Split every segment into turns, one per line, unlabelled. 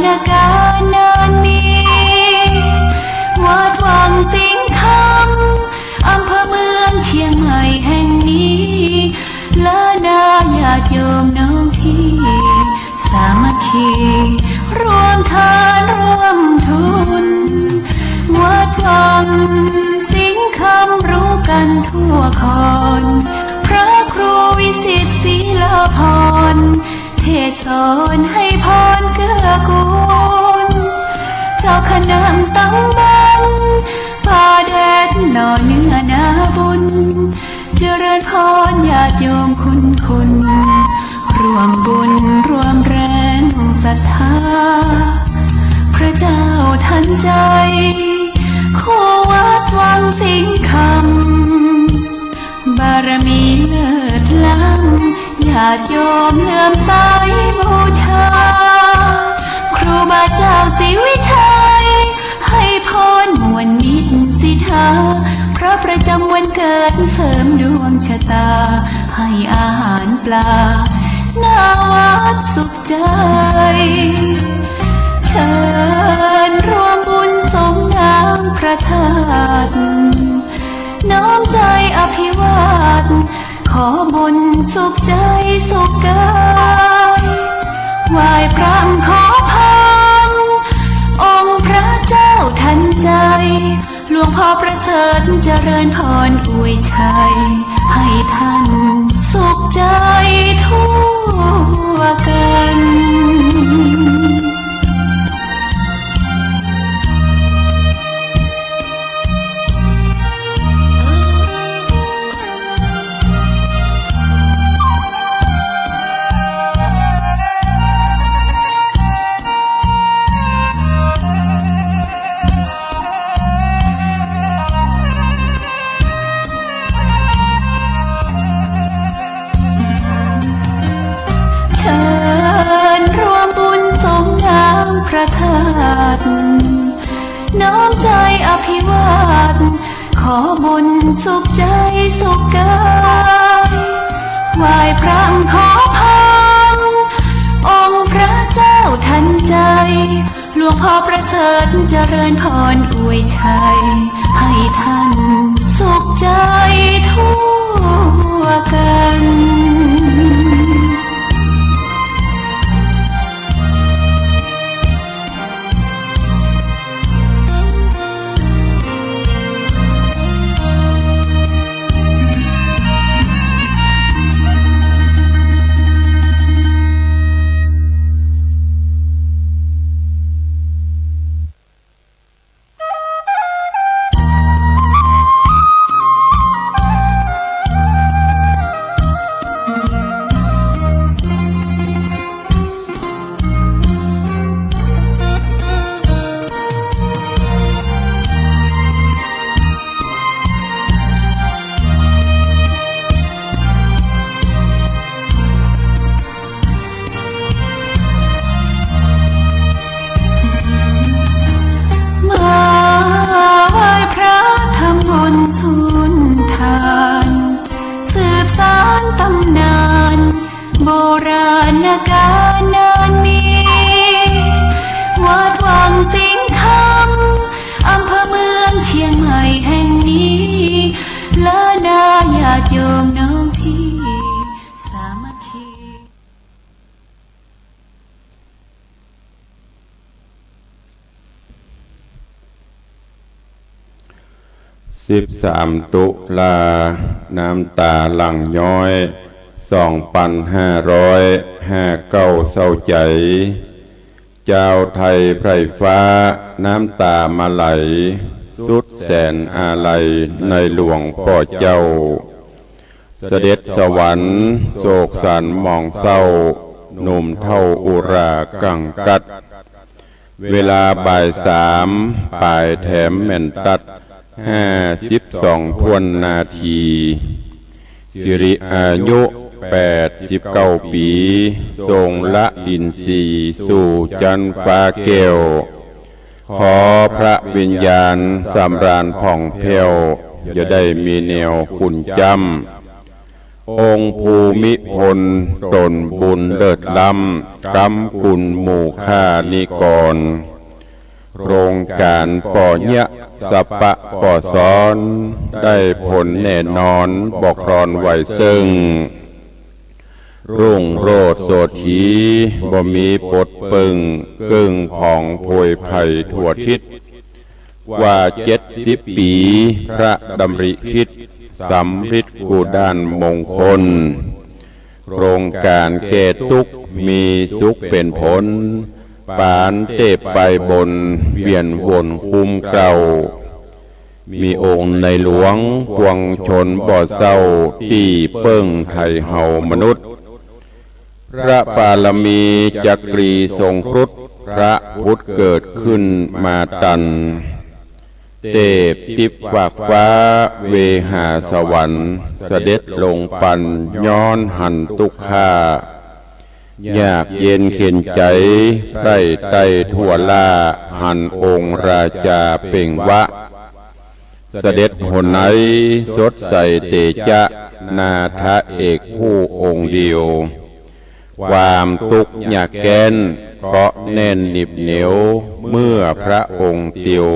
ณการนานมีวัดวังสิงห์คำอำเภอเมืองเชียงใหม่แห่งนี้และนาญาติโยมน้องพี่สามัคคีรวมทานร่วมทุนวัดวังสิงห์คำรู้กันทั่วคอนพระครูวิสิตศรีลาภรณ์เทศสอนให้พรเกื้อกูลเจ้าคณะตำบลป่าแดดหน่อเนื้อนาบุญเจริญพรญาติโยมคุณร่วมบุญร่วมแรงศรัทธาพระเจ้าทันใจคู่วัดวังสิงห์คำบารมีเลิศล้ำญาติโยมเลื่อมใสบูชาครูบาเจ้าศรีวิชัยให้พรมวลมิตรสิทธาพระประจำวันเกิดเสริมดวงชะตาให้อาหารปลาหน้าวัดสุขใจเชิญร่วมบุญสมน้ำพระธาตุน้อมใจอภิวาทขอบุญสุขใจสุขกายไหว้พระขอพรองค์พระเจ้าทันใจหลวงพ่อประเสริฐเจริญพรอวยชัยให้ท่านสุขใจทั่วกันพระธาตุน้อมใจอภิวาทขอบุญสุขใจสุขกายไหว้พระขอพรองค์พระเจ้าทันใจหลวงพ่อประเสริฐเจริญพรอวยชัยให้ท่านสุขใจทั่วกัน
13 ตุลาน้ำตาหลั่งย้อย2559เศร้าใจเจ้าไทยไพร่ฟ้าน้ำตามาไหลสุดแสนอาลัยในหลวงพ่อเจ้าเสด็จสวรรค์โศกสันหมองเศร้าหนุ่มเท่าอุรากังกัดเวลาบ่าย3ปลายแถมแม่นตัด52 ทวนนาทีสิริอายุ89 ปีทรงละอินทรีย์สู่จันฟ้าแก้วขอพระวิญญาณสำราญผ่องแผ้วอย่าได้มีแนวคุณจำ องค์ภูมิพลตนบุญเลิศล้ำกำกุลหมู่ข้านิกรโครงการป่อเยะสปะป่อซ้อนได้ผลแน่นอนบอกครอนไหวซึ่งรุ่งโรจน์โสถีบ่มีปดปึงกึ่งผ่องโพยไผ่ทั่วทิศกว่า70 ปีพระดำริคิดสำริดกูด้านมงคลโครงการแก่ทุกข์มีสุขเป็นผลปานเทพไปบนเวียนวนคุ้มเก่ามีองค์ในหลวงปวงชนบ่อเศร้าตีเปิ้งไทยเฮามนุษย์พระปารมีจักรีทรงครุฑพระพุทธเกิดขึ้นมาตันเทพทิพฝากฟ้าเวหาสวรรค์เสด็จลงปันย้อนหันทุกข้ายากเย็นเข็นใจไพร่ไต้ทั่วล่าหันองค์ราชาเป่งวะเสด็จหนไหนสดใสเตจะนาทะเอกผู้องค์เดียวความทุกข์ยากแค้นเพราะแน่นหนิบเหนียวเมื่อพระองค์เตียว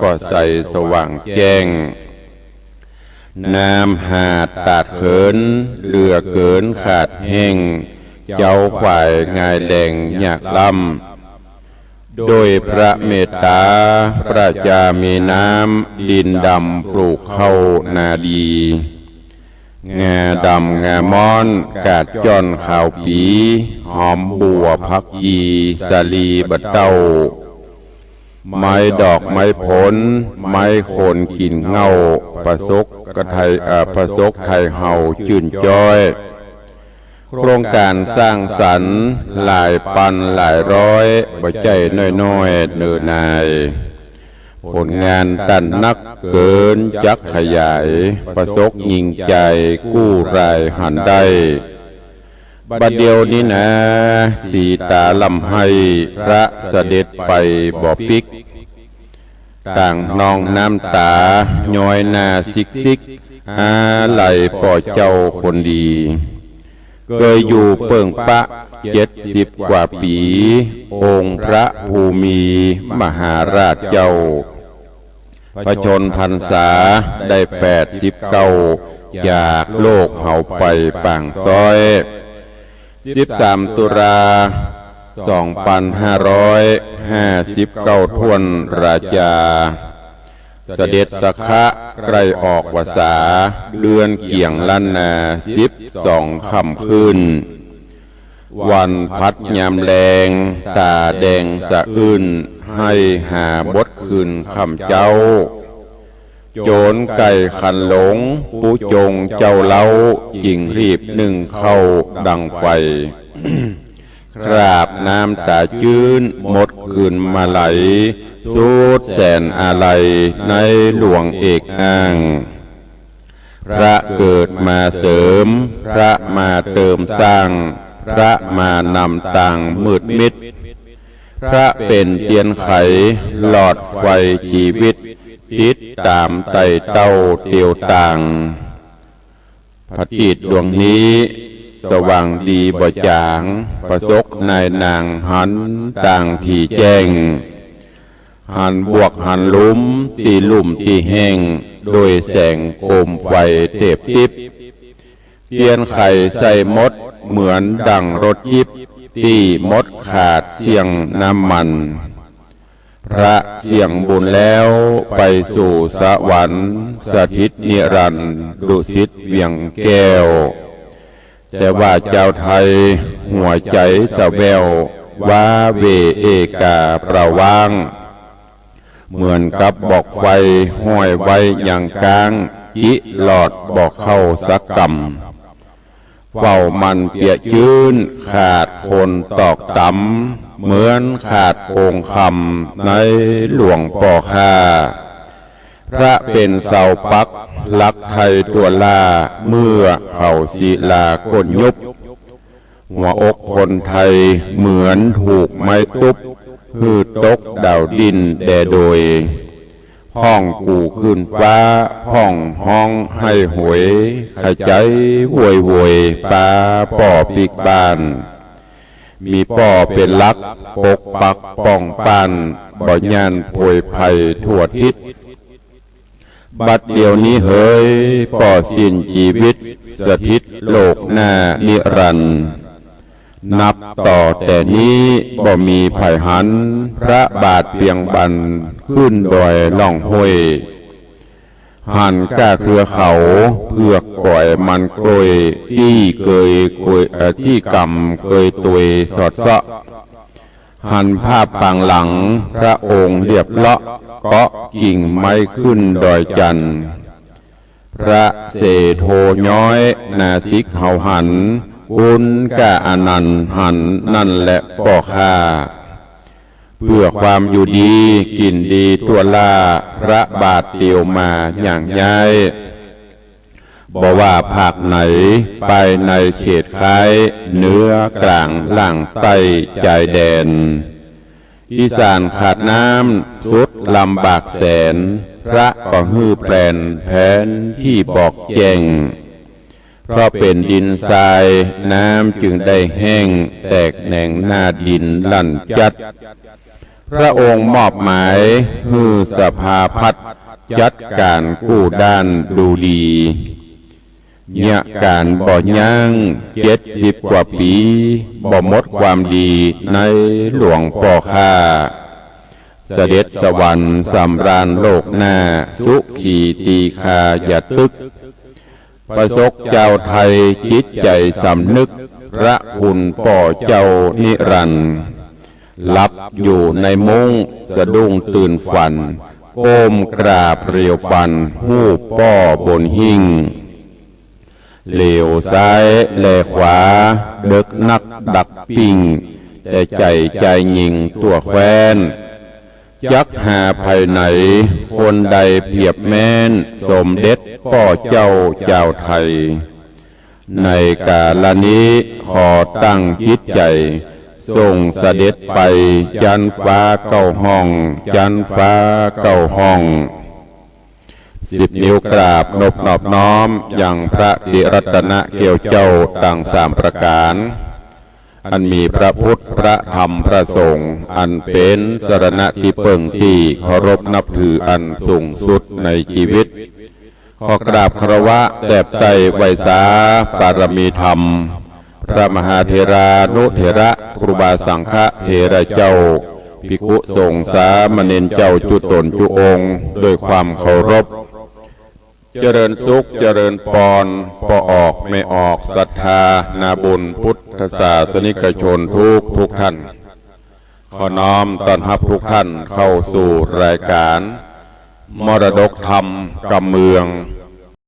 ก็ใสสว่างแจ้งน้ำหาดตาดเขินเรือเกินขาดแห้งเจ้าฝ่ายงายแดงยากล้ำโดยพระเมตตาพระจามีน้ำดินดำปลูกเข้านาดีงาดำงาม้อนกาดจ้อนข่าวปีหอมบัวพักยีสาลีบะเต้าไม้ดอกไม้ผลไม้โคนกินเงาประสกไทยเฮาจื่นจ้อยโครงการสร้างสรรค์หลายปันหลายร้อยบ่ใจน้อยๆเนิ่นนายผลงานตันนักเกินจักขยายประสกยิงใจกู้รายหันได้บัดเดียวนี้นะสีตาลำให้พระเสด็จไปบ่อปิกต่างนองน้ำตาย้อยหน้าซิกอาไหลป่อเจ้าคนดีเคยอยู่เปิ่งปะ70 กว่าปีองค์พระภูมิมหาราชเจ้าพระชนพรรษาได้89จากโลกเฮาไปป่างซ้อย13 ตุลา 2559ทวนราชาเสด็จสักขะใกล้ออกวสาเดือนเกี่ยงลันนา12 ค่ำคืนวันพัดยามแรงตาแดงสะอื้นให้หาบดคืนคำเจ้าโจรไก่ขันหลงผู้จงเจ้าเล้าจิงรีบนึ่งเข้าดังไฟ คราบน้ำตาจื้นหมดคืนมาไหลสุดแสนอาลัยในหลวงเอกอ้างพระเกิดมาเสริมพระมาเติมสร้างพระมานำต่างมืดมิดพระเป็นเตียนไขหลอดไฟชีวิตติดตามไต่เต้าเตียวต่างพระจิตดวงนี้สว่างดีบ่จางประสกนายนางหันต่างที่แจ้งหันบวกหันลุ่มตีลุ่มตีแห้งโดยแสงโคมไฟเทพทิพย์เตียนไข่ใส่มดเหมือนดังรถจิบตีมดขาดเสียงน้ำมันพระเสียงบุญแล้วไปสู่สวรรค์สถิตนิรันดร์ดุสิตเวียงแก้วแต่ว่าเจ้าไทยหัวใจสะแววว่าเวเอกาประว่างเหมือนกับบอกไฟห้อยไว้อย่างกลางจิหลอดบอกเข้าสักกำเฝ้ามันเปียยืนขาดคนตอกต่ำเหมือนขาดองค์คำในหลวงป่อค่าพระเป็นเสาปักลักไทยตัวล่าเมื่อเขาศิลาก้นยุบหัวอกคนไทยเหมือนถูกไม้ตุบหืดตกดาวดินแดโดยพ ห้องกูขึ้นฟ้าห้องห้องให้หวยขใจโวยโวยปลาป่อปีกบานมีป่อเป็นลักปกปักป้องปันบ่ยานป่วยภัยทั่วทิศบัดเดียวนี้เฮ้ยป่อสิ้นชีวิตสถิตโลกหน้านิรันดร์นับต่อแต่นี้บ่มีไผ่หันพระบาทเปียงบันขึ้นดอยล่องห้วยหันก้าเครือเขาเพือกก่อยมันกลอยที่เกยกลอยที่กำเกยตุยสอดเสาะหันภาพปางหลังพระองค์เรียบเลาะเกาะกิ่งไม้ขึ้นดอยจันทร์พระเสโทย้อยนาสิกเฮาหันอุนกะอนันต์หันนั่นแหละป่อข้าเพื่อความอยู่ดีกินดีตัวล่าพระบาทเตียวมาอย่างย้ายบอกว่าภาคไหนไปในเขตคล้ายเนื้อกลางล่างใต้ใจแดนอีสานขาดน้ำสุดลำบากแสนพระก็ฮื้อแปลนแผนที่บอกแจ้งเพราะเป็นดินทรายน้ำจึงได้แห้งแตกแหน่งหน้าดินลั่นจัดพระองค์มอบหมายฮื้อสภาพัฒน์จัดการกู้ด้านดูดีเนี่ยการบ่ย่าง70 กว่าปีบ่หมดความดีในหลวงป่อข้าเสด็จสวรรค์สำราญโลกหน้าสุขีตีคาอย่าตึกประสกเจ้าไทยจิตใจสำนึกพระคุณป่อเจ้านิรันดร์หลับอยู่ในมุ้งสะดุ้งตื่นฝันก้มกราบเรียวปันหู้ป่อบนหิ้งเหลียวซ้ายแลขวาเดึกนักดักปิ่งแต่ใจหญิงตัวแควนจักหาภายไหนคนใดเพียบแม้นสมเด็จป่อเจ้าไทยในกาลนี้ขอตั้งจิตใจส่งเสด็จไปจันฟ้าเก้าห้องจันฟ้าเก้าห้อง10 นิ้วกราบนบน้อมอย่างพระติรัตนเกี่ยวเจ้าต่าง3 ประการอันมีพระพุทธพระธรรมพระสงฆ์อันเป็นสรณะที่เปิ่งที่เคารพนับถืออันสูงสุดในชีวิตขอกราบคารวะแด่ไตรไวยสาปารมีธรรมพระมหาเถรานุเถระครูบาสังฆเถระเจ้าภิกขุสงฆ์สามเณรเจ้าจุตนจุองค์ด้วยความเคารพเจริญสุขเจริญปอนปอออกไม่ออกศรัทธานาบุญพุทธศาสนิกชนทุกท่านขอน้อมต้อนรับทุกท่านเข้าสู่รายการมรดกธรรมกำเมือง